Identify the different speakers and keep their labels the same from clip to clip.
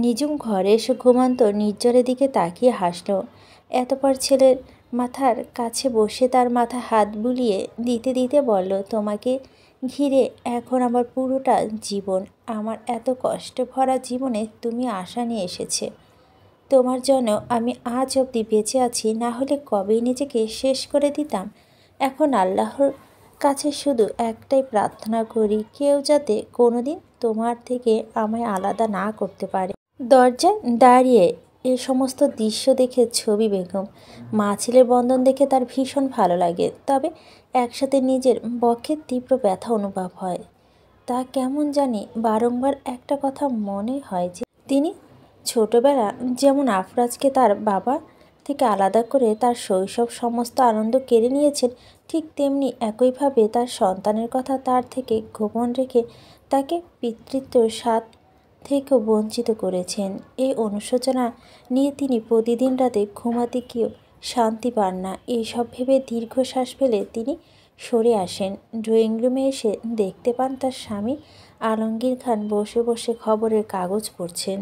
Speaker 1: নিজুম ঘরে এসে ঘুমন্ত নির্জরের দিকে তাকিয়ে হাসল। এতপর ছেলের মাথার কাছে বসে তার মাথায় হাত বুলিয়ে দিতে দিতে বলল, তোমাকে ঘিরে এখন আমার পুরোটা জীবন। আমার এত কষ্ট ভরা জীবনে তুমি আশা নিয়ে এসেছে। তোমার জন্য আমি আজ অবধি বেঁচে আছি, না হলে কবেই নিজেকে শেষ করে দিতাম। এখন আল্লাহর কাছে শুধু একটাই প্রার্থনা করি, কেউ যাতে কোনোদিন তোমার থেকে আমায় আলাদা না করতে পারে। দরজায় দাঁড়িয়ে এ সমস্ত দৃশ্য দেখে ছবি বেগম মা ছেলের বন্ধন দেখে তার ভীষণ ভালো লাগে। তবে একসাথে নিজের বক্ষে তীব্র ব্যথা অনুভব হয়। তা কেমন জানি বারংবার একটা কথা মনে হয় যে তিনি ছোটবেলা যেমন আফরাজকে তার বাবা থেকে আলাদা করে তার শৈশব সমস্ত আনন্দ কেড়ে নিয়েছেন, ঠিক তেমনি একইভাবে তার সন্তানের কথা তার থেকে গোপন রেখে তাকে পিতৃত্ব স্বাদ থেকেও বঞ্চিত করেছেন। এই অনুশোচনা নিয়ে তিনি প্রতিদিন রাতে ঘুমাতে গিয়েও শান্তি পান না। এইসব ভেবে দীর্ঘশ্বাস ফেলে তিনি সরে আসেন। ড্রয়িং রুমে এসে দেখতে পান তার স্বামী আলমগীর খান বসে বসে খবরের কাগজ পড়ছেন।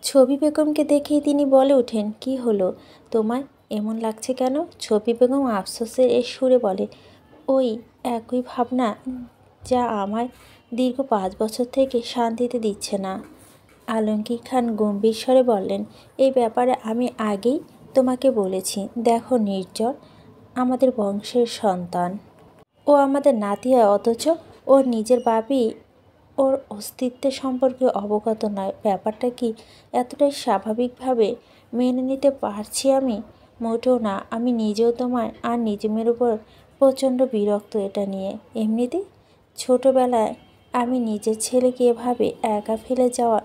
Speaker 1: ছবি বেগমকে দেখেই তিনি বলে ওঠেন, কি হলো তোমায়, এমন লাগছে কেন? ছবি বেগম আফসোসের এই সুরে বলে, ওই একই ভাবনা যা আমায় দীর্ঘ 5 বছর থেকে শান্তিতে দিচ্ছে না। আলমগীর খান গম্ভীর স্বরে বললেন, এই ব্যাপারে আমি আগেই তোমাকে বলেছি। দেখো নির্জন আমাদের বংশের সন্তান, ও আমাদের নাতি হয়, অথচ ওর নিজের বাপই ওর অস্তিত্বের সম্পর্কে অবগত নয়। ব্যাপারটা কি এতটাই স্বাভাবিকভাবে মেনে নিতে পারছি আমি? মোটেও না। আমি নিজেও তোমার আর নিজমের উপর প্রচণ্ড বিরক্ত এটা নিয়ে। এমনিতেই ছোটোবেলায় আমি নিজের ছেলেকে এভাবে একা ফেলে যাওয়া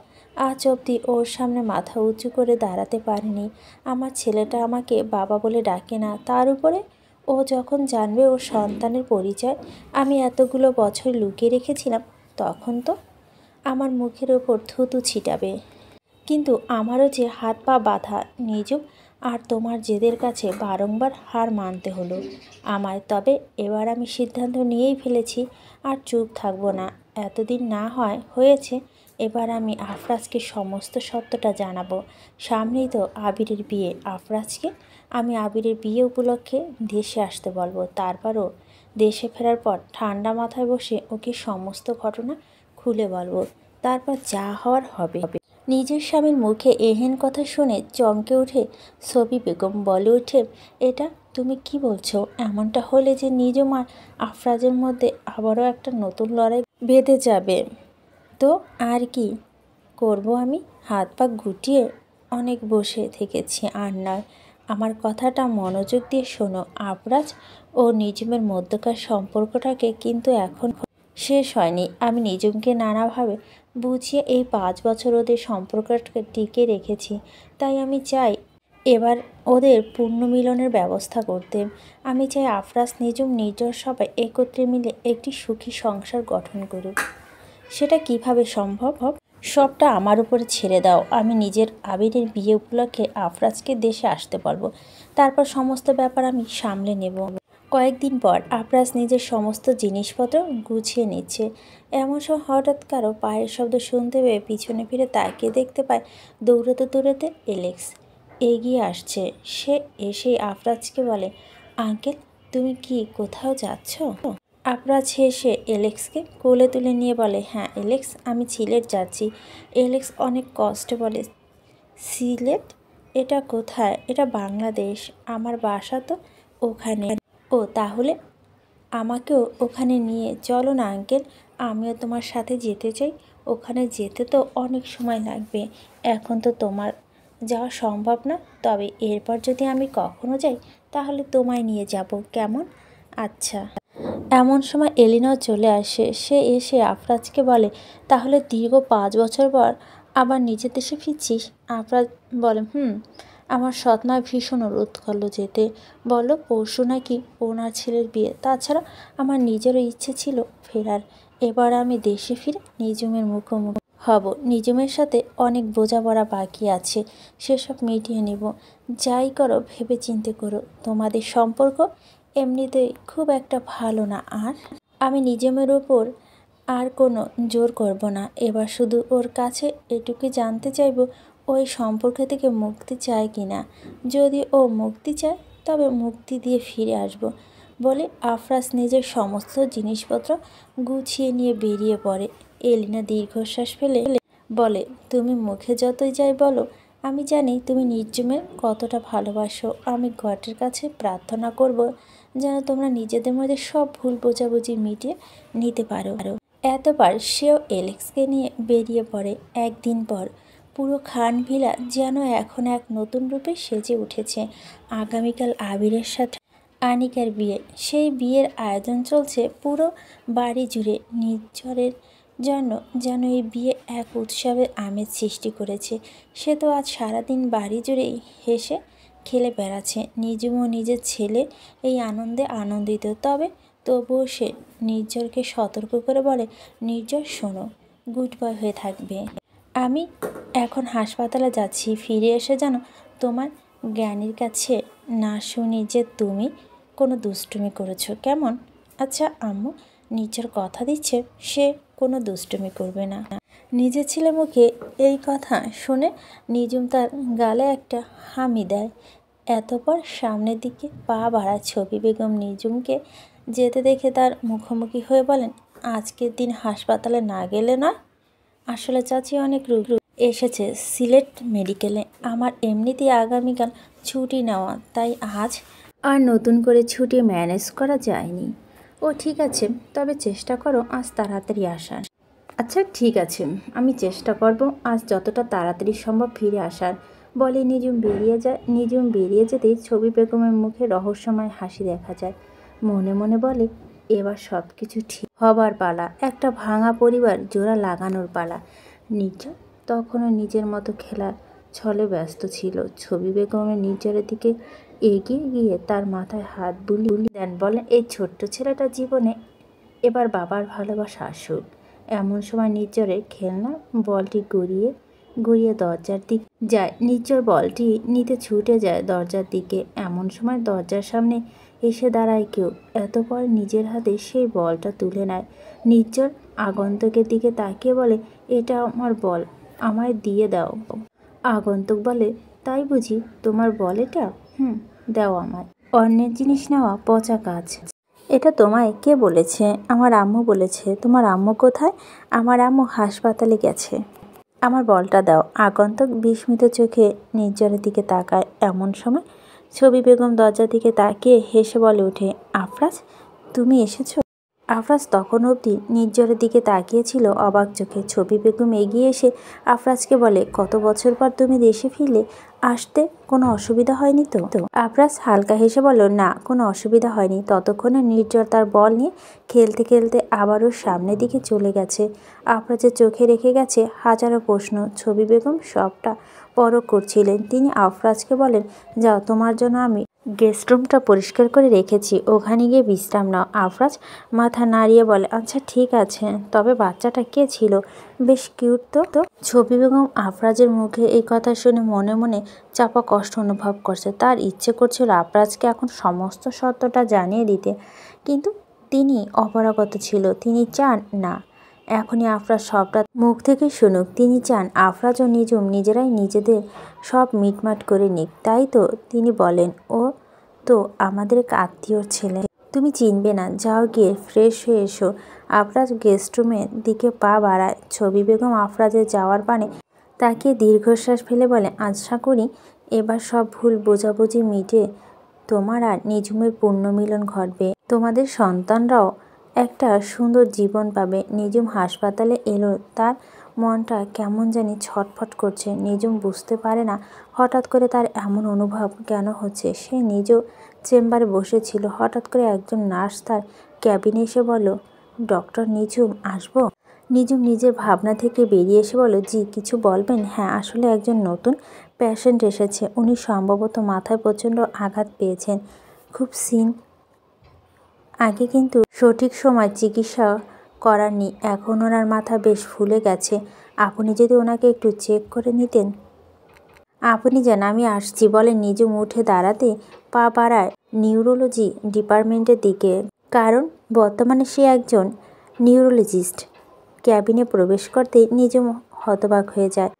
Speaker 1: আজ অবধি ওর সামনে মাথা উঁচু করে দাঁড়াতে পারিনি। আমার ছেলেটা আমাকে বাবা বলে ডাকে না, তার উপরে ও যখন জানবে ওর সন্তানের পরিচয় আমি এতগুলো বছর লুকিয়ে রেখেছিলাম, তখন তো আমার মুখের ওপর থুতু ছিটাবে। কিন্তু আমারও যে হাত পা বাঁধা নিজুম আর তোমার জেদের কাছে বারংবার হার মানতে হলো আমায়। তবে এবার আমি সিদ্ধান্ত নিয়েই ফেলেছি, আর চুপ থাকবো না। এতদিন না হয় হয়েছে, এবার আমি আফরাজকে সমস্ত সত্যটা জানাবো। সামনেই তো আবিরের বিয়ে। আফরাজকে আমি আবিরের বিয়ে উপলক্ষে দেশে আসতে বলবো। তারপরও দেশে ফেরার পর ঠান্ডা মাথায় বসে ওকে সমস্ত ঘটনা খুলে বলবো। তারপর যা হওয়ার হবে। নিজের স্বামীর মুখে এহেন কথা শুনে চমকে উঠে ছবি বেগম বলে ওঠে, এটা তুমি কি বলছো? এমনটা হলে যে নিজম আর আফরাজের মধ্যে আবারও একটা নতুন লড়াই বেঁধে যাবে। তো আর কি করব আমি? হাত পা গুটিয়ে অনেক বসে থেকেছি, আর নয়। আমার কথাটা মনোযোগ দিয়ে শোনো। আফরাজ ও নিজমের মধ্যকার সম্পর্কটাকে কিন্তু এখন শেষ হয়নি। আমি নিজমকে নানাভাবে বুঝিয়ে এই 5 বছর ওদের সম্পর্কটাকে টিকে রেখেছি। তাই আমি চাই এবার ওদের পুনর্মিলনের ব্যবস্থা করতে। আমি চাই আফরাজ, নিজম, নির্জন সবাই একত্রে মিলে একটি সুখী সংসার গঠন করুক। সেটা কিভাবে সম্ভব? সবটা আমার উপরে ছেড়ে দাও। আমি নিজের আবিরের বিয়ে উপলক্ষে আফরাজকে দেশে আসতে বলবো। তারপর সমস্ত ব্যাপার আমি সামলে নেব। কয়েকদিন পর আফরাজ নিজের সমস্ত জিনিসপত্র গুছিয়ে নিচ্ছে। এমন সময় হঠাৎ কারো পায়ের শব্দ শুনতে পেয়ে পিছনে ফিরে তাকিয়ে দেখতে পায় দৌড়াতে দৌড়াতে এলেক্স এগিয়ে আসছে। সে এসেই আফরাজকে বলে, আঙ্কেল তুমি কি কোথাও যাচ্ছ? আফরাজ হেসে এলেক্সকে কোলে তুলে নিয়ে বলে, হ্যাঁ এলেক্স, আমি সিলেট যাচ্ছি। এলেক্স অনেক কষ্টে বলে, সিলেট? এটা কোথায়? এটা বাংলাদেশ। আমার বাসা তো ওখানে। ও তাহলে আমাকেও ওখানে নিয়ে চলো না আঙ্কেল, আমিও তোমার সাথে যেতে চাই। ওখানে যেতে তো অনেক সময় লাগবে, এখন তো তোমার যাওয়া সম্ভব না। তবে এরপর যদি আমি কখনো যাই তাহলে তোমায় নিয়ে যাব, কেমন? আচ্ছা। এমন সময় এলিনাও চলে আসে। সে এসে আফরাজকে বলে, তাহলে দীর্ঘ 5 বছর পর আবার নিজের দেশে ফিরছিস? আফরাজ বলে, আমার সৎমায় ভীষণ অনুরোধ করলো যেতে। বলল পরশু নাকি ওনার ছেলের বিয়ে। তাছাড়া আমার নিজেরও ইচ্ছে ছিল ফেরার। এবার আমি দেশে ফিরে নিজমের মুখোমুখি হব। নিজমের সাথে অনেক বোঝাপড়া বাকি আছে, সেসব মিটিয়ে নেব। যাই করো ভেবে চিন্তে করো। তোমাদের সম্পর্ক এমনিতেই খুব একটা ভালো না, আর আমি নিজমের ওপর আর কোনো জোর করব না। এবার শুধু ওর কাছে এটুকুই জানতে চাইব, ওই সম্পর্ক থেকে মুক্তি চায় কি না। যদি ও মুক্তি চায় তবে মুক্তি দিয়ে ফিরে আসব বলে আফরাজ নিজের সমস্ত জিনিসপত্র গুছিয়ে নিয়ে বেরিয়ে পড়ে। এলিনা দীর্ঘশ্বাস ফেলে বলে, তুমি মুখে যতই যাই বলো, আমি জানি তুমি নির্জুমের কতটা ভালোবাসো। আমি গডের কাছে প্রার্থনা করব যেন তোমরা নিজেদের মধ্যে সব ভুল বোঝাবুঝি মিটিয়ে নিতে পারো। এতবার সেও এলেক্সকে নিয়ে বেরিয়ে পড়ে। একদিন পর পুরো খান ভিলা যেন এখন এক নতুন রূপে সেজে উঠেছে। আগামীকাল আবিরের সাথে আনিকার বিয়ে। সেই বিয়ের আয়োজন চলছে পুরো বাড়ি জুড়ে। নির্ঝরের জন্য যেন এই বিয়ে এক উৎসবের আমেজ সৃষ্টি করেছে। সে তো আজ সারাদিন বাড়ি জুড়েই হেসে খেলে বেড়াচ্ছে। নিজুমও নিজের ছেলে এই আনন্দে আনন্দিত। তবুও সে নির্ঝরকে সতর্ক করে বলে, নির্ঝর শোনো, গুড বয় হয়ে থাকবে। আমি এখন হাসপাতালে যাচ্ছি, ফিরে এসে যেন তোমার জ্ঞানীর কাছে না শুনি যে তুমি কোনো দুষ্টুমি করেছো, কেমন? আচ্ছা আম্মু, নির্ঝর কথা দিচ্ছে সে কোনো দুষ্টুমি করবে না। নিজের ছেলে মুখে এই কথা শুনে নিজুম তার গালে একটা হামি দেয়। এতপর সামনের দিকে পা বাড়ায় ছবি বেগম। নিজুমকে যেতে দেখে তার মুখোমুখি হয়ে বলেন, আজকের দিন হাসপাতালে না গেলে নয়। আসলে চাচি অনেক রোগ এসেছে সিলেট মেডিকেলে। আমার এমনিতেই আগামীকাল ছুটি নেওয়া, তাই আজ আর নতুন করে ছুটি ম্যানেজ করা যায়নি। ও ঠিক আছে, তবে চেষ্টা করো আজ তাড়াতাড়ি আসার। আচ্ছা ঠিক আছে, আমি চেষ্টা করব আজ যতটা তাড়াতাড়ি সম্ভব ফিরে আসার বলে নিজুম বেরিয়ে যায়। নিজুম বেরিয়ে যেতেই ছবি বেগমের মুখে রহস্যময় হাসি দেখা যায়। মনে মনে বলে, এবার সব কিছু ঠিক হবার পালা, একটা ভাঙা পরিবার জোড়া লাগানোর পালা। নির্ঝর তখনও নিজের মতো খেলার ছলে ব্যস্ত ছিল। ছবি বেগমের নির্ঝরের দিকে এগিয়ে গিয়ে তার মাথায় হাত বুলিয়ে দেন, বলেন, এই ছোট্ট ছেলেটা জীবনে এবার বাবার ভালোবাসা আসুক। এমন সময় নির্ঝরের খেলনা বলটি গড়িয়ে গড়িয়ে দরজার দিকে যায়। নির্ঝর বলটি নিতে ছুটে যায় দরজার দিকে। এমন সময় দরজার সামনে এসে দাঁড়ায় কেউ। এতপর নিজের হাতে সেই বলটা তুলে নেয়। নির্ঝর আগন্তুকের দিকে তাকিয়ে বলে, এটা আমার বল, আমায় দিয়ে দাও। আগন্তুক বলে, তাই বুঝি তোমার বল এটা? দাও আমায়। অন্যের জিনিস নেওয়া পচা কাজ। এটা তোমায় কে বলেছে? আমার আম্মু বলেছে। তোমার আম্মু কোথায়? আমার আম্মু হাসপাতালে গেছে। আমার বলটা দাও। আগন্তুক বিস্মিত চোখে নির্ঝরের দিকে তাকায়। এমন সময় ছবি বেগম দরজার দিকে তাকিয়ে হেসে বলে উঠে, আফরাজ, তুমি এসেছো? আফরাজ তখন অবধি নির্ঝরের দিকে তাকিয়েছিল অবাক চোখে। ছবি বেগম এগিয়ে এসে আফরাজকে বলে, কত বছর পর তুমি দেশে ফিরলে, আসতে কোনো অসুবিধা হয়নি তো? আফরাজ হালকা হেসে বলল, না, কোনো অসুবিধা হয়নি। ততক্ষণে নির্ঝর তার বল নিয়ে খেলতে খেলতে আবারও সামনের দিকে চলে গেছে। আফরাজের চোখে রেখে গেছে হাজারো প্রশ্ন। ছবি বেগম সবটা পরখ করছিলেন। তিনি আফরাজকে বলেন, যাও, তোমার জন্য আমি গেস্ট রুমটা পরিষ্কার করে রেখেছি, ওখানে গিয়ে বিশ্রাম নাও। আফরাজ মাথা নাড়িয়ে বলে, আচ্ছা ঠিক আছে, তবে বাচ্চাটা কে ছিল? বেশ কিউট তো। ছবি বেগম আফরাজের মুখে এই কথা শুনে মনে মনে চাপা কষ্ট অনুভব করছে। তার ইচ্ছে করছিল আফরাজকে এখন সমস্ত সত্যটা জানিয়ে দিতে, কিন্তু তিনি অপারগত ছিল। তিনি চান না এখনই আফরাজ সবটা মুখ থেকে শুনুক। তিনি চান আফরাজ ও নিজুম নিজেরাই নিজেদের সব মিটমাট করে নিক। তাই তো তিনি বলেন, ও তো আমাদের আত্মীয়র ছেলে, তুমি চিনবে না, যাও গিয়ে ফ্রেশ হয়ে এসো। আফরাজ গেস্ট রুমের দিকে পা বাড়ায়। ছবি বেগম আফরাজের যাওয়ার পানে তাকিয়ে দীর্ঘশ্বাস ফেলে বলে, আশা করি এবার সব ভুল বোঝাবুঝি মিটে তোমার আর নিজুমের পুনর্মিলন ঘটবে। তোমাদের সন্তানরাও একটা সুন্দর জীবন পাবে। নিজুম হাসপাতালে এলো, তার মনটা কেমন জানি ছটফট করছে। নিজুম বুঝতে পারে না হঠাৎ করে তার এমন অনুভব কেন হচ্ছে। সে নিজেও চেম্বারে বসেছিল। হঠাৎ করে একজন নার্স তার ক্যাবিনে এসে বলল, ডক্টর নিঝুম আসবো? নিজুম নিজের ভাবনা থেকে বেরিয়ে এসে বলল, জি, কিছু বলবেন? হ্যাঁ, আসলে একজন নতুন পেশেন্ট এসেছে। উনি সম্ভবত মাথায় প্রচণ্ড আঘাত পেয়েছেন, খুব সিন আগে, কিন্তু সঠিক সময় চিকিৎসা করাননি। এখন ওনার মাথা বেশ ফুলে গেছে। আপনি যদি ওনাকে একটু চেক করে নিতেন। আপনি যান, আমি আসছি বলে নিজুম উঠে দাঁড়াতে পা বাড়ায় নিউরোলজি ডিপার্টমেন্টের দিকে, কারণ বর্তমানে সে একজন নিউরোলজিস্ট। ক্যাবিনে প্রবেশ করতেই নিজুম হতবাক হয়ে যায়,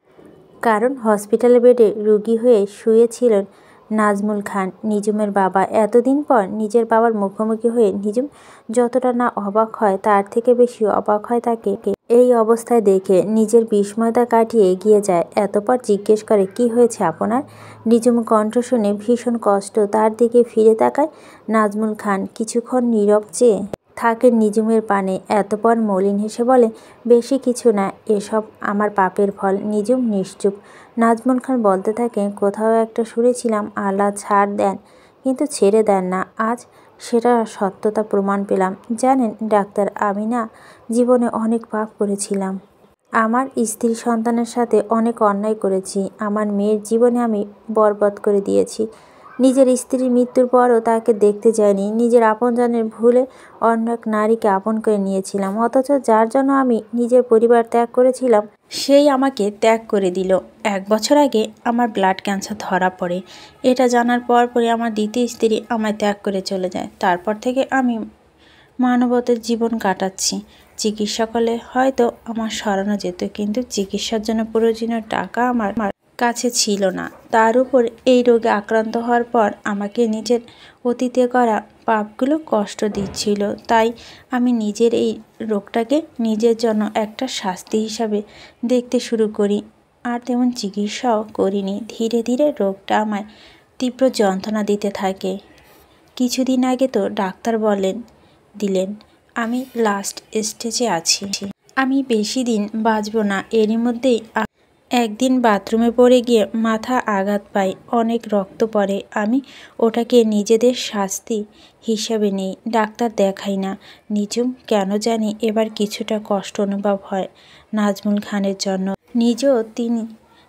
Speaker 1: কারণ হসপিটালের বেডে রোগী হয়ে শুয়েছিলেন নাজমুল খান, নিজুমের বাবা। এতদিন পর নিজের বাবার মুখোমুখি হয়ে নিজুম যতটা না অবাক হয় তার থেকে বেশি অবাক হয় তাকে এই অবস্থায় দেখে। নিজের বিস্ময়তা কাটিয়ে এগিয়ে যায়, এতপর জিজ্ঞেস করে, কি হয়েছে আপনার? নিজুম কণ্ঠ শুনে ভীষণ কষ্ট, তার দিকে ফিরে তাকায় নাজমুল খান। কিছুক্ষণ নীরব চেয়ে থাকেন নিজুমের পানে, এতপর মলিন হেসে বলে, বেশি কিছু না, এসব আমার পাপের ফল। নিজুম নিশ্চুপ। নাজমুল খান বলতে থাকে, কোথাও একটা শুনেছিলাম আল্লাহ ছাড় দেন কিন্তু ছেড়ে দেন না। আজ সেটা সত্যতা প্রমাণ পেলাম। জানেন ডাক্তার, আমি না জীবনে অনেক পাপ করেছিলাম। আমার স্ত্রী সন্তানের সাথে অনেক অন্যায় করেছি। আমার মেয়ের জীবনে আমি বরবাদ করে দিয়েছি। নিজের স্ত্রীর মৃত্যুর পরও তাকে দেখতে যায়নি। নিজের আপনজনের ভুলে অন্য এক নারীকে আপন করে নিয়েছিলাম, অথচ যার জন্য আমি নিজের পরিবার ত্যাগ করেছিলাম সেই আমাকে ত্যাগ করে দিল। 1 বছর আগে আমার ব্লাড ক্যান্সার ধরা পড়ে। এটা জানার পরই আমার দ্বিতীয় স্ত্রী আমায় ত্যাগ করে চলে যায়। তারপর থেকে আমি মানবতার জীবন কাটাচ্ছি। চিকিৎসক হলে হয়তো আমার সরানো যেত, কিন্তু চিকিৎসার জন্য প্রয়োজনীয় টাকা আমার কাছে ছিল না। তার উপর এই রোগে আক্রান্ত হওয়ার পর আমাকে নিজের অতীতে করা পাপগুলো কষ্ট দিচ্ছিল। তাই আমি নিজের এই রোগটাকে নিজের জন্য একটা শাস্তি হিসাবে দেখতে শুরু করি, আর তেমন চিকিৎসাও করিনি। ধীরে ধীরে রোগটা আমায় তীব্র যন্ত্রণা দিতে থাকে। কিছুদিন আগে তো ডাক্তার দিলেন আমি লাস্ট স্টেজে আছি, আমি বেশি দিন বাঁচব না। এরই মধ্যেই একদিন বাথরুমে পড়ে গিয়ে মাথা আঘাত পাই, অনেক রক্ত পড়ে। আমি ওটাকে নিজেদের শাস্তি হিসাবে নেই, ডাক্তার দেখাই না। নিজুম কেন জানি এবার কিছুটা কষ্ট অনুভব হয় নাজমুল খানের জন্য। নিজেও তিনি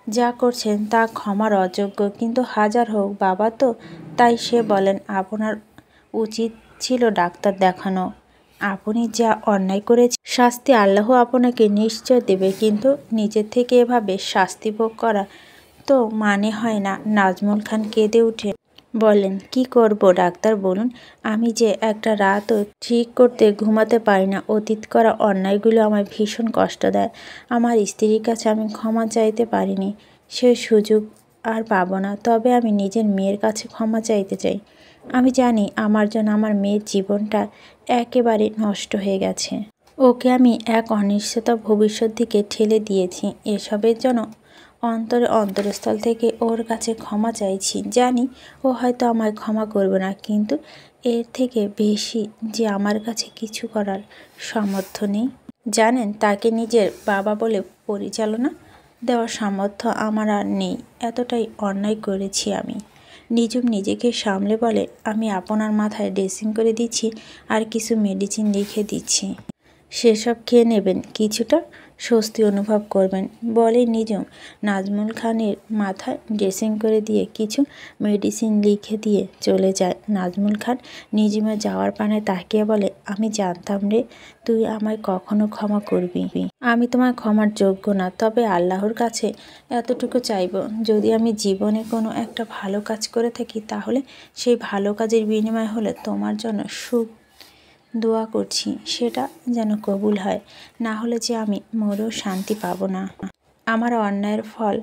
Speaker 1: যা করছেন তা ক্ষমার অযোগ্য, কিন্তু হাজার হোক বাবা তো। তাই সে বলেন, আপনার উচিত ছিল ডাক্তার দেখানো। আপনি যা অন্যায় করেছেন শাস্তি আল্লাহ আপনাকে নিশ্চয় দেবে, কিন্তু নিজের থেকে এভাবে শাস্তি ভোগ করা তো মানে হয় না। নাজমুল খান কেঁদে উঠে বলেন, কি করব ডাক্তার বলুন, আমি যে একটা রাতও ঠিক করতে ঘুমাতে পারি না। অতীত করা অন্যায়গুলো আমায় ভীষণ কষ্ট দেয়। আমার স্ত্রীর কাছে আমি ক্ষমা চাইতে পারিনি, সে সুযোগ আর পাবো না। তবে আমি নিজের মেয়ের কাছে ক্ষমা চাইতে চাই। আমি জানি আমার জন্য আমার মেয়ের জীবনটা একেবারে নষ্ট হয়ে গেছে। ওকে আমি এক অনিশ্চিত ভবিষ্যৎ দিকে ঠেলে দিয়েছি। এসবের জন্য অন্তরস্থল থেকে ওর কাছে ক্ষমা চাইছি। জানি ও হয়তো আমায় ক্ষমা করবে না, কিন্তু এর থেকে বেশি যে আমার কাছে কিছু করার সামর্থ্য নেই। জানেন, তাকে নিজের বাবা বলে পরিচালনা দেওয়ার সামর্থ্য আমার আর নেই। এতটাই অন্যায় করেছি আমি। নিজুম নিজেকে সামলে বলে, আমি আপনার মাথায় ড্রেসিং করে দিচ্ছি আর কিছু মেডিসিন লিখে দিচ্ছি, সেসব খেয়ে নেবেন, কিছুটা স্বস্তি অনুভব করবেন বলে নিজুম নাজমুল খানের মাথায় ড্রেসিং করে দিয়ে কিছু মেডিসিন লিখে দিয়ে চলে যায়। নাজমুল খান নিজুমের যাওয়ার পানে তাকিয়ে বলে, আমি জানতাম রে তুই আমায় কখনো ক্ষমা করবি। আমি তোমার ক্ষমার যোগ্য না, তবে আল্লাহর কাছে এতটুকু চাইব, যদি আমি জীবনে কোনো একটা ভালো কাজ করে থাকি তাহলে সেই ভালো কাজের বিনিময় হলে তোমার জন্য সুখ দোয়া করছি সেটা যেন কবুল হয়, না হলে যে আমি মরেও শান্তি পাবো না। আমার অন্যায়ের ফল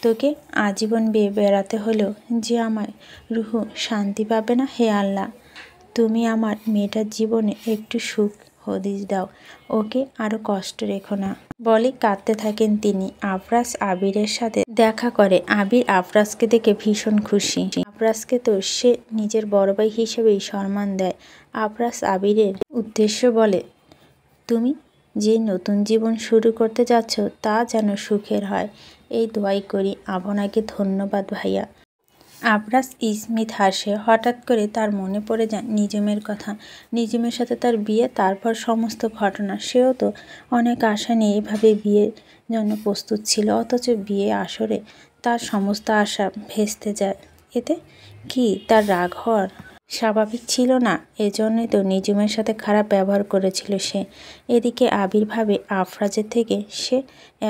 Speaker 1: তোকে আজীবন বেড়াতে হলেও যে আমার রুহু শান্তি পাবে না। হে আল্লাহ, তুমি আমার মেয়েটার জীবনে একটু সুখ হদিস দাও, ওকে আরও কষ্ট রেখো না বলে কাঁদতে থাকেন তিনি। আফরাজ আবিরের সাথে দেখা করে। আবির আফরাজকে দেখে ভীষণ খুশি। আফরাজকে তো সে নিজের বড় ভাই হিসেবেই সম্মান দেয়। আফরাজ আবিরের উদ্দেশ্য বলে, তুমি যে নতুন জীবন শুরু করতে যাচ্ছ তা যেন সুখের হয়, এই দোয়াই করি। আপনাকে ধন্যবাদ ভাইয়া। আফরাজ স্মিত হাসে। হঠাৎ করে তার মনে পড়ে যায় নিজুমের কথা, নিজুমের সাথে তার বিয়ে, তারপর সমস্ত ঘটনা। সেও তো অনেক আশা নিয়ে এভাবে বিয়ের জন্য প্রস্তুত ছিল, অথচ বিয়ে আসরে তার সমস্ত আশা ভেস্তে যায়। এতে কি তার রাগ হওয়ার স্বাভাবিক ছিল না? এজন্যই তো নিজুমের সাথে খারাপ ব্যবহার করেছিল সে। এদিকে আবির ভাবে আফরাজের থেকে সে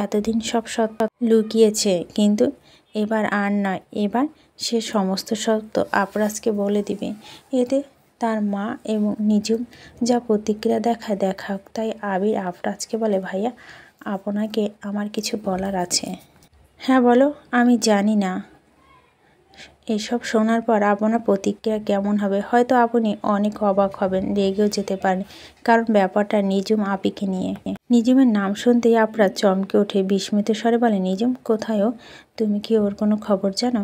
Speaker 1: এতদিন সব সত্য লুকিয়েছে, কিন্তু এবার আর নয়, এবার সে সমস্ত সত্য আফরাজকে বলে দিবে। এতে তার মা এবং নিজুম যা প্রতিক্রিয়া দেখাক। তাই আবির আফরাজকে বলে, ভাইয়া আপনাকে আমার কিছু বলার আছে।
Speaker 2: হ্যাঁ বলো। আমি জানি না এসব শোনার পর আপনার প্রতিক্রিয়া কেমন হবে। হয়তো আপনি অনেক অবাক হবেন, রেগেও যেতে পারেন, কারণ ব্যাপারটা নিজুম আপিকে নিয়ে। নিজুমের নাম শুনতেই আপনার চমকে ওঠে, বিস্মিত স্বরে বলে, নিজুম কোথায় ও? তুমি কি ওর কোনো খবর জানো?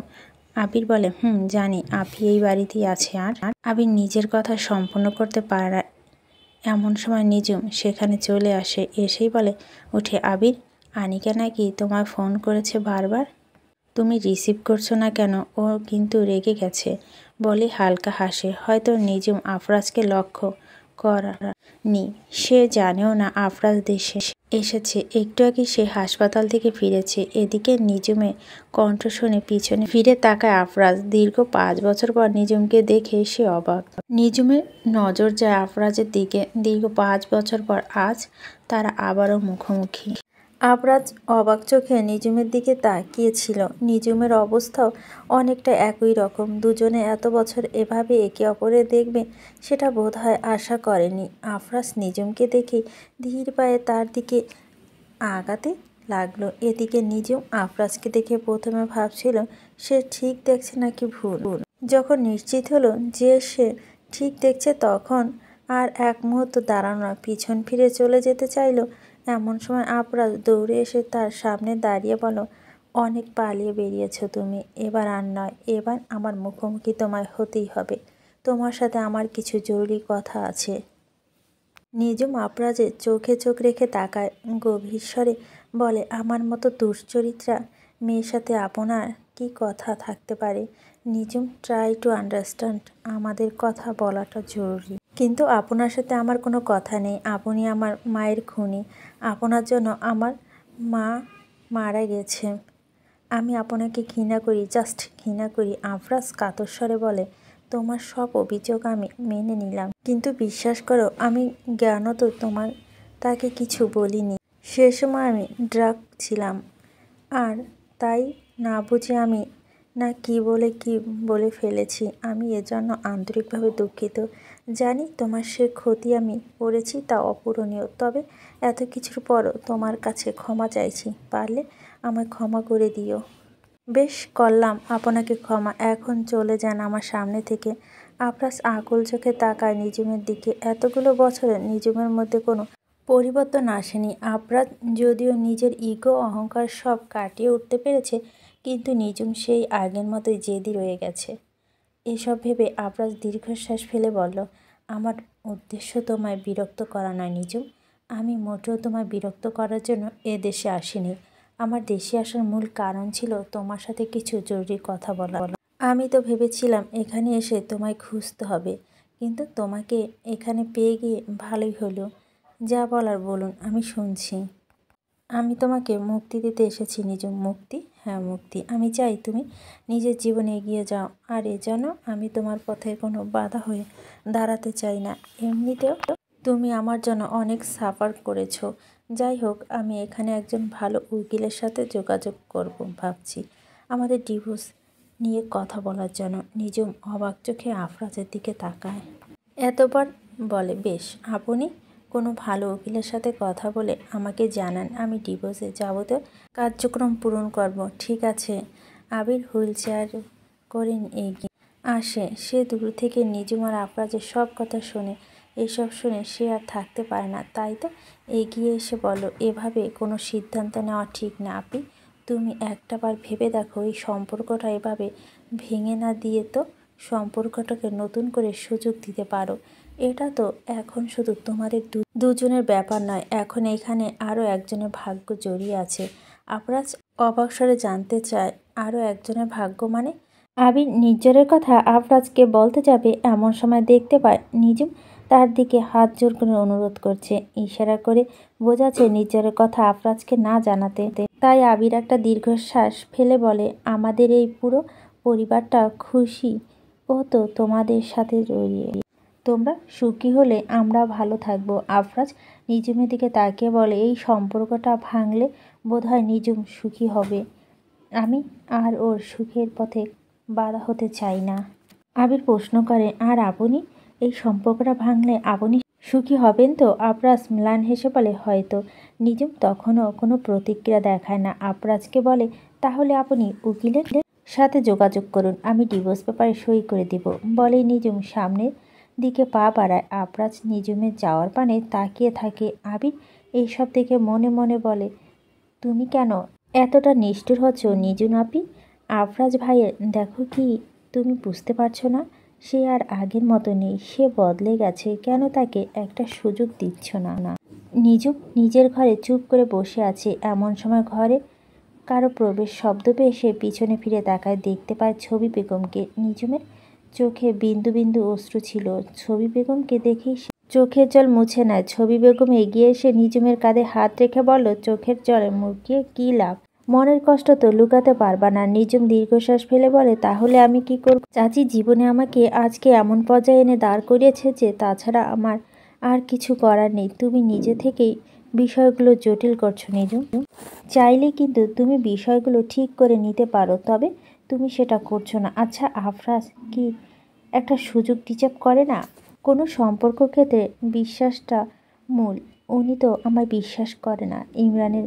Speaker 2: আবির বলে, জানি, আপি এই বাড়িতেই আছে। আর আবির নিজের কথা সম্পূর্ণ করতে পারে এমন সময় নিজুম সেখানে চলে আসে। এসেই বলে ওঠে, আবির, আনিকা নাকি তোমায় ফোন করেছে বারবার, তুমি রিসিভ করছো না কেন? ও কিন্তু রেগে গেছে বলে হালকা হাসে। হয়তো নিজুম আফরাজকে লক্ষ্য করেনি, সে জানেও না আফরাজ দেশে এসেছে। একটু আগে সে হাসপাতাল থেকে ফিরেছে। এদিকে নিজুমের কণ্ঠ শুনে পিছনে ফিরে তাকায় আফরাজ। দীর্ঘ 5 বছর পর নিজুমকে দেখে সে অবাক। নিজুমের নজর যায় আফরাজের দিকে। দীর্ঘ 5 বছর পর আজ তারা আবারও মুখোমুখি।
Speaker 1: আফরাজ অবাক চোখে নিজুমের দিকে তাকিয়েছিল। নিজুমের অবস্থাও অনেকটা একই রকম। দুজনে এত বছর এভাবে একে অপরের দেখবে সেটা বোধহয় আশা করেনি। আফরাজ নিজুমকে দেখেই ধীর পায়ে তার দিকে আগাতে লাগলো। এদিকে নিজুম আফরাজকে দেখে প্রথমে ভাবছিল সে ঠিক দেখছে নাকি ভুল। যখন নিশ্চিত হলো যে সে ঠিক দেখছে তখন আর এক মুহূর্ত দাঁড়ানো না, পিছন ফিরে চলে যেতে চাইল। এমন সময় আফরাজ দৌড়ে এসে তার সামনে দাঁড়িয়ে বলল, অনেক পালিয়ে বেরিয়েছ তুমি, এবার আর নয়, এবার আমার মুখোমুখি তোমায় হতেই হবে। তোমার সাথে আমার কিছু জরুরি কথা আছে। নিজুম আফরাজের চোখে চোখ রেখে তাকায়, গভীর স্বরে বলে, আমার মতো দুশ্চরিত্রা মেয়ের সাথে আপনার কি কথা থাকতে পারে? নিজুম, ট্রাই টু আন্ডারস্ট্যান্ড, আমাদের কথা বলাটা জরুরি। কিন্তু আপনার সাথে আমার কোনো কথা নেই। আপনি আমার মায়ের খুনি। আপনার জন্য আমার মা মারা গেছে। আমি আপনাকে ঘৃণা করি, জাস্ট ঘৃণা করি। আফরাজ কাতর স্বরে বলে, তোমার সব অভিযোগ আমি মেনে নিলাম, কিন্তু বিশ্বাস করো আমি জ্ঞানত তোমার তাকে কিছু বলিনি। সে সময় আমি ড্রাগ ছিলাম, আর তাই না বুঝে আমি না কি বলে ফেলেছি। আমি এজন্য আন্তরিকভাবে দুঃখিত। জানি তোমার সে ক্ষতি আমি করেছি তা অপূরণীয়, তবে এত কিছুর পরও তোমার কাছে ক্ষমা চাইছি। পারলে আমায় ক্ষমা করে দিও। বেশ করলাম আপনাকে ক্ষমা, এখন চলে যান আমার সামনে থেকে। আফরাজ আকুল চোখে তাকায় নিজুমের দিকে। এতগুলো বছরে নিজুমের মধ্যে কোনো পরিবর্তন আসেনি। আফরাজ যদিও নিজের ইগো অহংকার সব কাটিয়ে উঠতে পেরেছে, কিন্তু নিজুম সেই আগের মতোই জেদি রয়ে গেছে। এসব ভেবে আফরাজ দীর্ঘশ্বাস ফেলে বলল, আমার উদ্দেশ্য তোমায় বিরক্ত করা নয় নিজুম। আমি মোটেও তোমায় বিরক্ত করার জন্য এ দেশে আসিনি। আমার দেশে আসার মূল কারণ ছিল তোমার সাথে কিছু জরুরি কথা বলা। আমি তো ভেবেছিলাম এখানে এসে তোমায় খুঁজতে হবে, কিন্তু তোমাকে এখানে পেয়ে গিয়ে ভালোই হলো। যা বলার বলুন, আমি শুনছি। আমি তোমাকে মুক্তি দিতে এসেছি নিজুম। মুক্তি? হ্যাঁ, মুক্তি। আমি চাই তুমি নিজের জীবনে এগিয়ে যাও, আর এজন্য আমি তোমার পথে কোনো বাধা হয়ে দাঁড়াতে চাই না। এমনিতেও তুমি আমার জন্য অনেক সাফার করেছো। যাই হোক, আমি এখানে একজন ভালো উকিলের সাথে যোগাযোগ করব ভাবছি, আমাদের ডিভোর্স নিয়ে কথা বলার জন্য। নিজুম অবাক চোখে আফরাজের দিকে তাকায়। এতবার বলে, বেশ, আপনি কোনো ভালো উকিলের সাথে কথা বলে আমাকে জানান, আমি ডিভোর্সে যাবতীয় কার্যক্রম পূরণ করব। ঠিক আছে। আবির হুইল চেয়ার করে এগিয়ে আসে। সে দূর থেকে নিজুম আর আফরাজের সব কথা শোনে। এসব শুনে সে আর থাকতে পারে না, তাই তো এগিয়ে এসে বলল, এভাবে কোনো সিদ্ধান্ত নেওয়া ঠিক না আপি। তুমি একটাবার ভেবে দেখো, এই সম্পর্কটা এভাবে ভেঙে না দিয়ে তো সম্পর্কটাকে নতুন করে সুযোগ দিতে পারো। এটা তো এখন শুধু তোমাদের দুজনের ব্যাপার নয়, এখন এখানে আরও একজনের ভাগ্য জড়িয়ে আছে। আফরাজ অবাক স্বরে জানতে চায়, আরও একজনের ভাগ্য মানে? আবির নির্জরের কথা আফরাজকে বলতে যাবে এমন সময় দেখতে পায় নিজুম তার দিকে হাত জোর করে অনুরোধ করছে, ইশারা করে বোঝাচ্ছে নির্জরের কথা আফরাজকে না জানাতে। তাই আবির একটা দীর্ঘশ্বাস ফেলে বলে, আমাদের এই পুরো পরিবারটা খুশি ও তো তোমাদের সাথে জড়িয়ে। তোমরা সুখী হলে আমরা ভালো থাকবো। আফরাজ নিজুমের দিকে তাকিয়ে বলে, এই সম্পর্কটা ভাঙলে বোধহয় নিজুম সুখী হবে। আমি আর ওর সুখের পথে বাধা হতে চাই না। আবির প্রশ্ন করে, আর আপনি? এই সম্পর্কটা ভাঙলে আপনি সুখী হবেন তো? আফরাজ ম্লান হেসে বলে, হয়তো। নিজুম তখনও কোনো প্রতিক্রিয়া দেখায় না। আফরাজকে বলে, তাহলে আপনি উকিলের সাথে যোগাযোগ করুন, আমি ডিভোর্স পেপারে সই করে দিব। বলেই নিজুম সামনের দিকে পা বাড়ায়। আফরাজ নিজুমের যাওয়ার পানে তাকিয়ে থাকে। আবির এইসব দেখে মনে মনে বলে, তুমি কেন এতটা নিষ্ঠুর হচ্ছ নিজুম আপি? আফরাজ ভাইয়ের দেখো কি তুমি বুঝতে পারছো না? সে আর আগের মতো নেই, সে বদলে গেছে। কেন তাকে একটা সুযোগ দিচ্ছ না? নিজুম নিজের ঘরে চুপ করে বসে আছে। এমন সময় ঘরে কারো প্রবেশ শব্দ পেয়ে সে পিছনে ফিরে তাকায়। দেখতে পায় ছবি বেগমকে। নিজুমের চোখে বিন্দু বিন্দু অশ্রু ছিল। ছবি বেগমকে দেখেই সে চোখের জল মুছে নেয়। ছবি বেগম এগিয়ে এসে নিজুমের কাঁধে হাত রেখে বলল, চোখের জলে মুখিয়ে কী লাভ? মনের কষ্ট তো লুকাতে পারবা না। নিজুম দীর্ঘশ্বাস ফেলে বলে, তাহলে আমি কি করব? চাচি জীবনে আমাকে আজকে এমন পর্যায়ে এনে দাঁড় করিয়েছে যে তাছাড়া আমার আর কিছু করার নেই। তুমি নিজে থেকেই বিষয়গুলো জটিল করছো নিজুম। চাইলে কিন্তু তুমি বিষয়গুলো ঠিক করে নিতে পারো, তবে তুমি সেটা করছো না। আচ্ছা আফরাজ কি একটা সুযোগ ডিজার্ভ করে না? কোনো সম্পর্ক ক্ষেত্রে বিশ্বাসটা মূল। উনি তো আমায় বিশ্বাস করে না। ইমরানের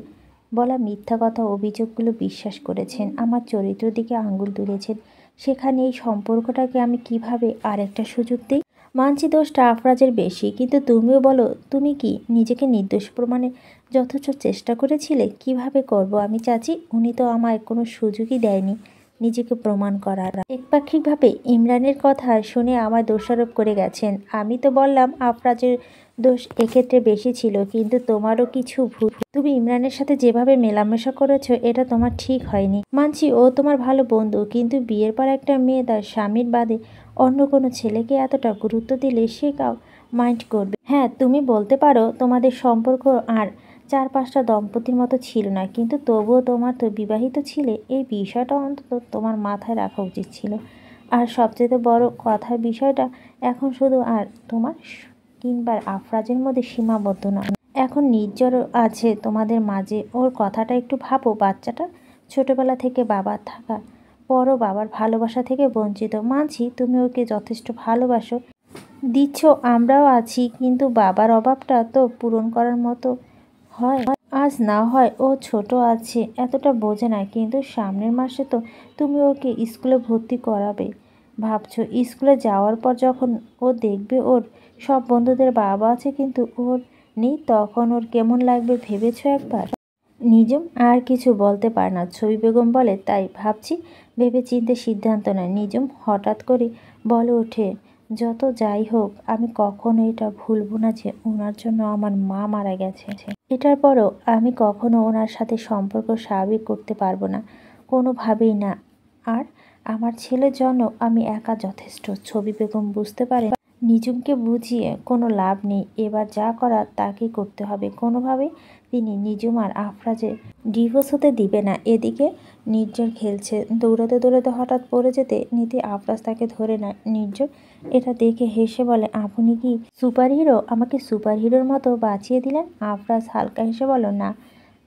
Speaker 1: বলা মিথ্যা কথা অভিযোগগুলো বিশ্বাস করেছেন, আমার চরিত্র দিকে আঙুল তুলেছেন। সেখানে এই সম্পর্কটাকে আমি কিভাবে আর একটা সুযোগ দিই? মানছি দোষটা আফরাজের বেশি, কিন্তু তুমিও বলো, তুমি কি নিজেকে নির্দোষ প্রমাণে যথেষ্ট চেষ্টা করেছিলে? কিভাবে করব আমি চাচি? উনি তো আমায় কোনো সুযোগই দেয়নি নিজেকে প্রমাণ করার। একপাক্ষিকভাবে ইমরানের কথা শুনে আমায় দোষারোপ করে গেছেন। আমি তো বললাম আফরাজের দোষ এক্ষেত্রে বেশি ছিল, কিন্তু তোমারও কিছু ভুল। তুমি ইমরানের সাথে যেভাবে মেলামেশা করেছো এটা তোমার ঠিক হয়নি। মানছি ও তোমার ভালো বন্ধু, কিন্তু বিয়ের পর একটা মেয়ে তার স্বামীর বাদে অন্য কোনো ছেলেকে এতটা গুরুত্ব দিলে সে কাউ মাইন্ড করবে? হ্যাঁ, তুমি বলতে পারো তোমাদের সম্পর্ক আর 4-5টা দম্পতির মতো ছিল না, কিন্তু তবুও তোমার তো বিবাহিত ছিলে। এই বিষয়টা অন্তত তোমার মাথায় রাখা উচিত ছিল। আর সবচেয়ে বড় কথার বিষয়টা এখন শুধু আর তোমার কিংবা আফরাজের মধ্যে সীমাবদ্ধ নয়, এখন নির্জরও আছে তোমাদের মাঝে। ওর কথাটা একটু ভাবো। বাচ্চাটা ছোটবেলা থেকে বাবার থাকা পরও বাবার ভালোবাসা থেকে বঞ্চিত। মানছি তুমি ওকে যথেষ্ট ভালোবাসো, দিচ্ছ, আমরাও আছি, কিন্তু বাবার অভাবটা তো পূরণ করার মতো হয়। আজ না হয় ও ছোট আছে, এতটা বোঝে না, কিন্তু সামনের মাসে তো তুমি ওকে স্কুলে ভর্তি করাবে ভাবছো। স্কুলে যাওয়ার পর যখন ও দেখবে ওর সব বন্ধুদের বাবা আছে কিন্তু ওর নেই, তখন ওর কেমন লাগবে ভেবেছো একবার? নিজুম আর কিছু বলতে পারে না। ছবি বেগম বলে, তাই ভাবছি, ভেবে চিন্তে সিদ্ধান্ত নেয়। নিজুম হঠাৎ করে বলে ওঠে, যত যাই হোক আমি কখনো এটা ভুলব না যে ওনার জন্য আমার মা মারা গেছে। এটার পরও আমি কখনো ওনার সাথে সম্পর্ক স্বাভাবিক করতে পারবো না, কোনোভাবেই না। আর আমার ছেলের জন্য আমি একা যথেষ্ট। ছবি বেগম বুঝতে পারে নিজুমকে বুঝিয়ে কোনো লাভ নেই, এবার যা করার তাকেই করতে হবে। কোনোভাবেই তিনি নিজুম আর আফরাজের ডিভোর্স হতে দিবে না। এদিকে নির্ঝর খেলছে, দৌড়াতে দৌড়াতে হঠাৎ পড়ে যেতে নিতে আফরাজ তাকে ধরে নেয়। নির্ঝর এটা দেখে হেসে বলে, আপনি কি সুপার হিরো? আমাকে সুপার হিরোর মতো বাঁচিয়ে দিলেন। আফরাজ হালকা হেসে বলল, না,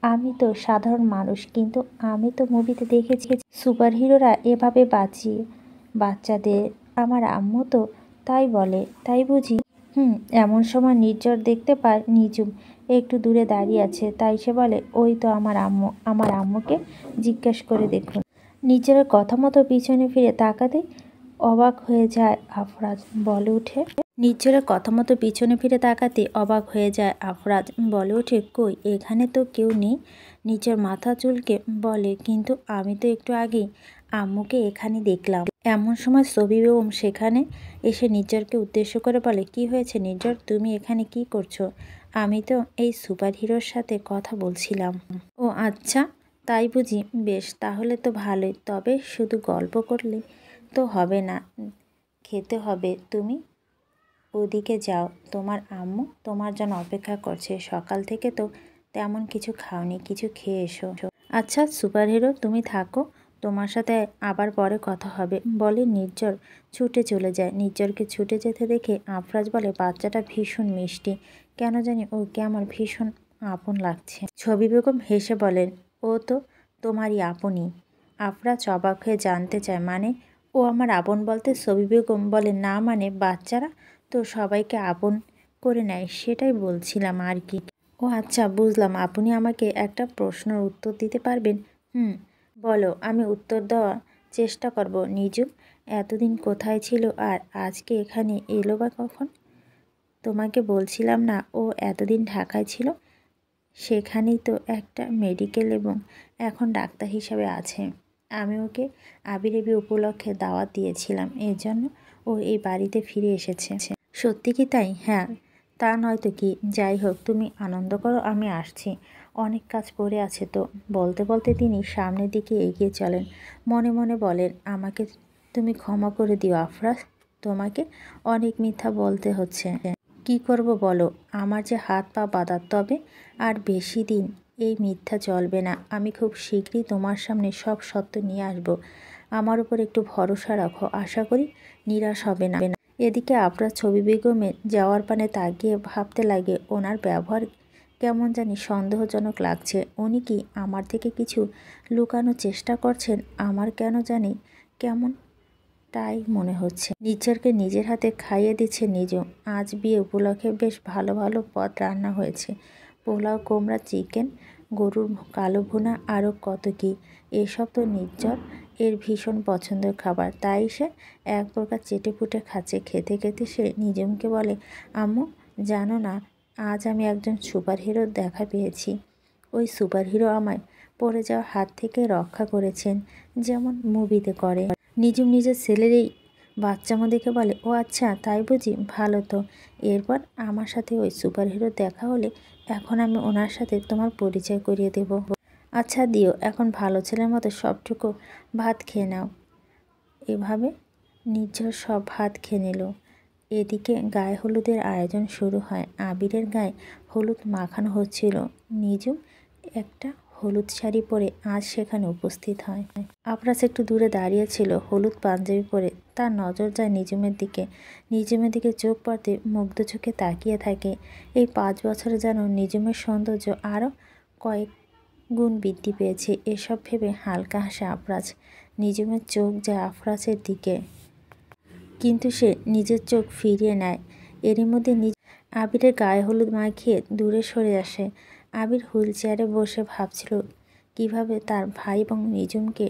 Speaker 1: আমি তো সাধারণ মানুষ, কিন্তু আমি তো মুভিতে দেখেছি সুপার হিরোরা এভাবে বাঁচিয়ে বাচ্চাদের। আমার আম্মু তো তাই বলে, তাই বুঝি? এমন সময় নির্ঝর দেখতে পায় নিজুম একটু দূরে দাঁড়িয়ে আছে, তাই সে বলে, ওই তো আমার আম্মু, আমার আম্মুকে জিজ্ঞেস করে দেখুন। নির্ঝরের কথা মতো পিছনে ফিরে তাকাতে অবাক হয়ে যায় আফরাজ, বলে ওঠে নির্ঝরের কথা মতো পিছনে ফিরে তাকাতে অবাক হয়ে যায় আফরাজ, বলে ওঠে, কই, এখানে তো কেউ নেই। নির্ঝর মাথা চুলকে বলে, কিন্তু আমি তো একটু আগেই আম্মুকে এখানে দেখলাম। এমন সময় ছবি বেগম সেখানে এসে নির্ঝরকে উদ্দেশ্য করে বলে, কি হয়েছে নির্ঝর, তুমি এখানে কি করছো? আমি তো এই সুপার হিরোর সাথে কথা বলছিলাম। ও আচ্ছা, তাই বুঝি? বেশ, তাহলে তো ভালোই। তবে শুধু গল্প করলে তো হবে না, খেতে হবে। তুমি ওদিকে যাও, তোমার আম্মু তোমার জন্য অপেক্ষা করছে। সকাল থেকে তো তেমন কিছু খাওনি, কিছু খেয়ে এসো। আচ্ছা সুপার হিরো, তুমি থাকো, তোমার সাথে আবার পরে কথা হবে। বলে নির্ঝর ছুটে চলে যায়। নির্ঝরকে ছুটে যেতে দেখে আফরাজ বলে, বাচ্চাটা ভীষণ মিষ্টি, কেন জানি ওকে আমার ভীষণ আপন লাগছে। ছবি বেগম হেসে বলেন, ও তো তোমারই আপনই। আফরাজ অবাক হয়ে জানতে চায়, মানে ও আমার আপন বলতে? ছবি বেগম বলে, না মানে বাচ্চারা তো সবাইকে আপন
Speaker 2: করে নেয়, সেটাই বলছিলাম আর কি। ও আচ্ছা, বুঝলাম। আপনি আমাকে একটা প্রশ্নের উত্তর দিতে পারবেন? বলো, আমি উত্তর দেওয়ার চেষ্টা করব। নিজুম এতদিন কোথায় ছিল আর আজকে এখানে এলো বা কখন? তোমাকে বলছিলাম না ও এতদিন ঢাকায় ছিল? সেখানেই তো একটা মেডিকেল এবং এখন ডাক্তার হিসাবে আছে। আমি ওকে আবিরাবি উপলক্ষে দাওয়াত দিয়েছিলাম, এর জন্য ও এই বাড়িতে ফিরে এসেছে। সত্যি কি তাই? হ্যাঁ, তা নয়তো কি। যাই হোক, তুমি আনন্দ করো, আমি আসছি। অনেক কাজ পড়ে আছে তো। বলতে বলতে তিনি সামনের দিকে এগিয়ে চলেন। মনে মনে বলেন, আমাকে তুমি ক্ষমা করে দিও আফরাজ, তোমাকে অনেক মিথ্যা বলতে হচ্ছে। কি করব বলো, আমার যে হাত পা বাঁধা। তবে আর বেশি দিন এই মিথ্যা চলবে না। আমি খুব শীঘ্রই তোমার সামনে সব সত্য নিয়ে আসব। আমার উপর একটু ভরসা রাখো, আশা করি নিরাশ হবে না। এদিকে আফরাজ ছবি বেগমের যাওয়ার পানে তাকিয়ে ভাবতে লাগে, ওনার ব্যবহার কেমন জানি সন্দেহজনক লাগছে। উনি কি আমার থেকে কিছু লুকানোর চেষ্টা করছেন? আমার কেন জানি কেমন তাই মনে হচ্ছে। নির্ঝরকে নিজের হাতে খাইয়ে দিচ্ছে নিজম। আজ বিয়ে উপলক্ষে বেশ ভালো ভালো পদ রান্না হয়েছে। পোলাও, কুমড়া, চিকেন, গরুর কালো ভুনা, আরও কত কি। এসব তো নির্ঝর এর ভীষণ পছন্দের খাবার, তাই সে এক প্রকার চেটেপুটে খাচ্ছে। খেতে খেতে সে নিজমকে বলে, আম্মু জানো না, আজ আমি একজন সুপারহিরোর দেখা পেয়েছি। ওই সুপারহিরো আমায় পড়ে যাওয়ার হাত থেকে রক্ষা করেছেন, যেমন মুভিতে করে। নিজম নিজের ছেলের এই বাচ্চামো দেখে বলে, ও আচ্ছা তাই বুঝি, ভালো তো। এরপর আমার সাথে ওই সুপারহিরো দেখা হলে এখন আমি ওনার সাথে তোমার পরিচয় করিয়ে দেব। আচ্ছা দিও, এখন ভালো ছেলের মতো সবটুকু ভাত খেয়ে নাও। এভাবে নির্ঝর সব ভাত খেয়ে নিল। এদিকে গায়ে হলুদের আয়োজন শুরু হয়। আবিরের গায়ে হলুদ মাখানো হচ্ছিল। নিজম একটা হলুদ শাড়ি পরে আজ সেখানে উপস্থিত হয়। আফরাজ একটু দূরে দাঁড়িয়ে ছিল, হলুদ পাঞ্জাবি পরে। তার নজর যায় নিজমের দিকে। নিজমের দিকে চোখ পড়তে মুগ্ধ চোখে তাকিয়ে থাকে। এই 5 বছরে যেন নিজমের সৌন্দর্য আরও কয়েক গুণ বৃদ্ধি পেয়েছে। এসব ভেবে হালকা হাসে আফরাজ। নিজমের চোখ যায় আফরাজের দিকে, কিন্তু সে নিজের চোখ ফিরিয়ে নেয়। এরই মধ্যে আবিরের গায়ে হলুদ মাখিয়ে দূরে সরে আসে। আবির হুইল চেয়ারে বসে ভাবছিল কিভাবে তার ভাই এবং নিজমকে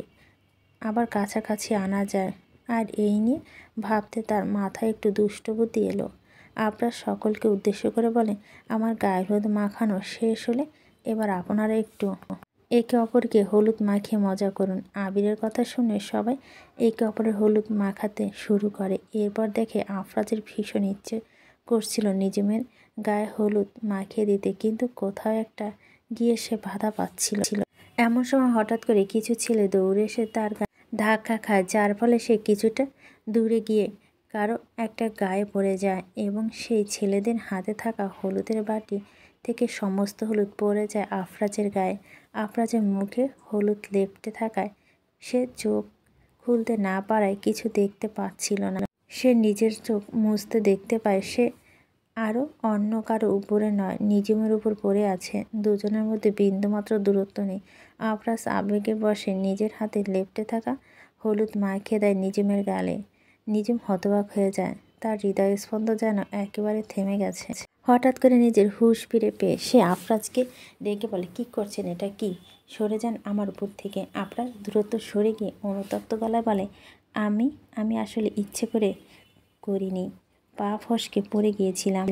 Speaker 2: আবার কাছাকাছি আনা যায়। আর এই নিয়ে ভাবতে তার মাথায় একটু দুষ্ট বুদ্ধি এলো। আফরাজ সকলকে উদ্দেশ্য করে বলে, আমার গায়ে হলুদ মাখানো শেষ হলে এবার আপনারা একটু একে অপরকে হলুদ মাখিয়ে মজা করুন। আবিরের কথা শুনে সবাই একে অপরের হলুদ মাখাতে শুরু করে। এরপর দেখে আফরাজের ভীষণ ইচ্ছে করছিল নিজমের গায়ে হলুদ মাখিয়ে দিতে, কিন্তু কোথাও একটা গিয়ে সে বাধা পাচ্ছিল। এমন সময় হঠাৎ করে কিছু ছেলে দৌড়ে এসে তার গায়ে ধাক্কা খায়, যার ফলে সে কিছুটা দূরে গিয়ে কারো একটা গায়ে পড়ে যায় এবং সেই ছেলেদের হাতে থাকা হলুদের বাটি থেকে সমস্ত হলুদ পড়ে যায় আফরাজের গায়ে। আফরাজের মুখে হলুদ লেপ্টে থাকায় সে চোখ খুলতে না পারায় কিছু দেখতে পাচ্ছিল না। সে নিজের চোখ মুছতে দেখতে পায় সে আরও অন্য কারো উপরে নয়, নিজমের উপর পড়ে আছে। দুজনের মধ্যে বিন্দুমাত্র দূরত্ব নেই। আফরাজ আবেগে বসে নিজের হাতে লেপ্টে থাকা হলুদ মাখিয়ে দেয় নিজমের গালে। নিজম হতবাক হয়ে যায়। তার হৃদয় স্পন্দন যেন একেবারে থেমে গেছে। হঠাৎ করে নিজের হুঁশ ফিরে পেয়ে সে আফরাজকে ডেকে বলে, কি করছেন, এটা কি? সরে যান আমার উপর থেকে। আফরাজ দূরত্ব সরে গিয়ে অনুতপ্ত গলায় বলে, আমি আসলে ইচ্ছে করে করিনি, পা ফসকে পড়ে গিয়েছিলাম।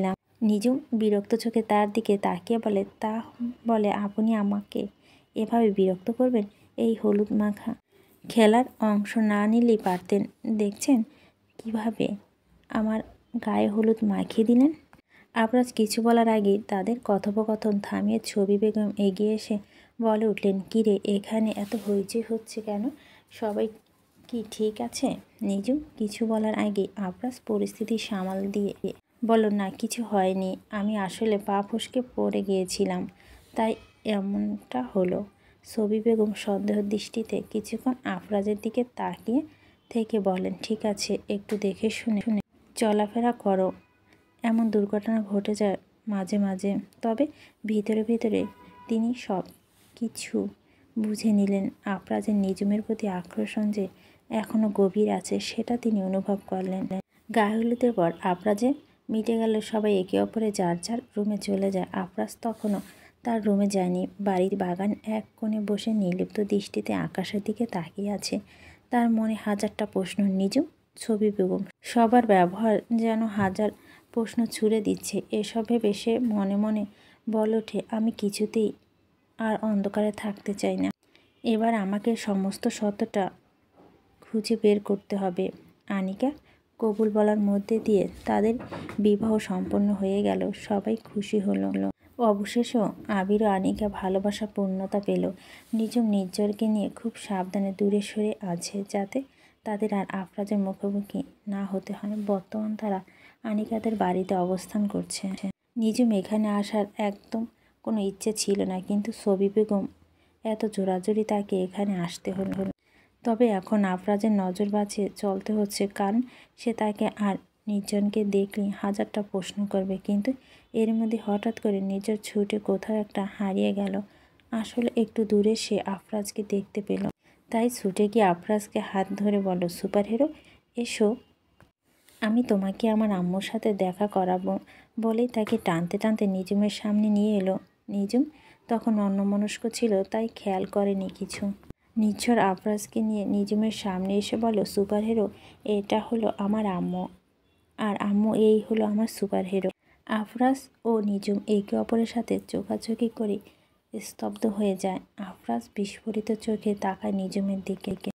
Speaker 2: নিজম বিরক্ত চোখে তার দিকে তাকিয়ে বলে, তা বলে আপনি আমাকে এভাবে বিরক্ত করবেন? এই হলুদ মাখা খেলার অংশ না নিলেই পারতেন। দেখছেন কিভাবে আমার গায়ে হলুদ মাখিয়ে দিলেন। আফরাজ কিছু বলার আগেই তাদের কথোপকথন থামিয়ে ছবি বেগম এগিয়ে এসে বলে উঠলেন, কিরে, এখানে এত হইচই হচ্ছে কেন? সবাই কি ঠিক আছে? নিজম কিছু বলার আগে আফরাজ পরিস্থিতি সামাল দিয়ে বলল, না কিছু হয়নি, আমি আসলে পা ফসকে পড়ে গিয়েছিলাম, তাই এমনটা হলো। ছবি বেগম সন্দেহ দৃষ্টিতে কিছুক্ষণ আফরাজের দিকে তাকিয়ে থেকে বলেন, ঠিক আছে, একটু দেখে শুনে চলাফেরা করো। এমন দুর্ঘটনা ঘটে যায় মাঝে মাঝে। তবে ভিতরে ভিতরে তিনি সব কিছু বুঝে নিলেন। আফরাজের নিজমের প্রতি আকর্ষণ যে এখনও গভীর আছে সেটা তিনি অনুভব করলেন। গায়ে হলুদের পর আফরাজের
Speaker 1: মিটে গেল, সবাই একে অপরে যার যার রুমে চলে যায়। আফরাজ তখনও তার রুমে যায়নি। বাড়ির বাগান এক কোণে বসে নির্লিপ্ত দৃষ্টিতে আকাশের দিকে তাকিয়ে আছে। তার মনে হাজারটা প্রশ্ন। নিজুম, ছবি বেগম, সবার ব্যবহার যেন হাজার প্রশ্ন ছুড়ে দিচ্ছে। এসব ভেবে সে মনে মনে বলে ওঠে, আমি কিছুতেই আর অন্ধকারে থাকতে চাই না। এবার আমাকে সমস্ত সত্যটা খুঁজে বের করতে হবে। আনিকা কবুল বলার মধ্যে দিয়ে তাদের বিবাহ সম্পন্ন হয়ে গেল। সবাই খুশি হলো। অবশেষেও আবির ও আনিকা ভালোবাসা পূর্ণতা পেল। নিজুম নির্ঝরকে নিয়ে খুব সাবধানে দূরে সরে আছে, যাতে তাদের আর আফরাজের মুখোমুখি না হতে হয়। বর্তমান তারা আনিকাদের বাড়িতে অবস্থান করছে। নিজুম এখানে আসার একদম কোনো ইচ্ছে ছিল না, কিন্তু ছবি বেগম এত জোরাজুরি তাকে এখানে আসতে হলো। তবে এখন আফরাজের নজর বাঁচিয়ে চলতে হচ্ছে, কারণ সে তাকে আর নির্জনকে দেখলেই হাজারটা প্রশ্ন করবে। কিন্তু এর মধ্যে হঠাৎ করে নিজের ছুটে কোথাও একটা হারিয়ে গেল। আসলে একটু দূরে সে আফরাজকে দেখতে পেল, তাই ছুটে গিয়ে আফরাজকে হাত ধরে বলল, সুপারহিরো এসো, আমি তোমাকে আমার আম্মুর সাথে দেখা করাবো বলেই তাকে টানতে টানতে নিজুমের সামনে নিয়ে এলো। নিজুম তখন অন্যমনস্ক ছিল, তাই খেয়াল করেনি কিছু। নির্ঝর আফরাজকে নিয়ে নিজুমের সামনে এসে বলল, সুপারহিরো এটা হলো আমার আম্মু, আর আম্মু এই হলো আমার সুপারহিরো। আফরাজ ও নিজুম একে অপরের সাথে চোখাচোখি করে স্তব্ধ হয়ে যায়। আফরাজ বিস্ফোরিত চোখে তাকায় নিজুমের দিকে।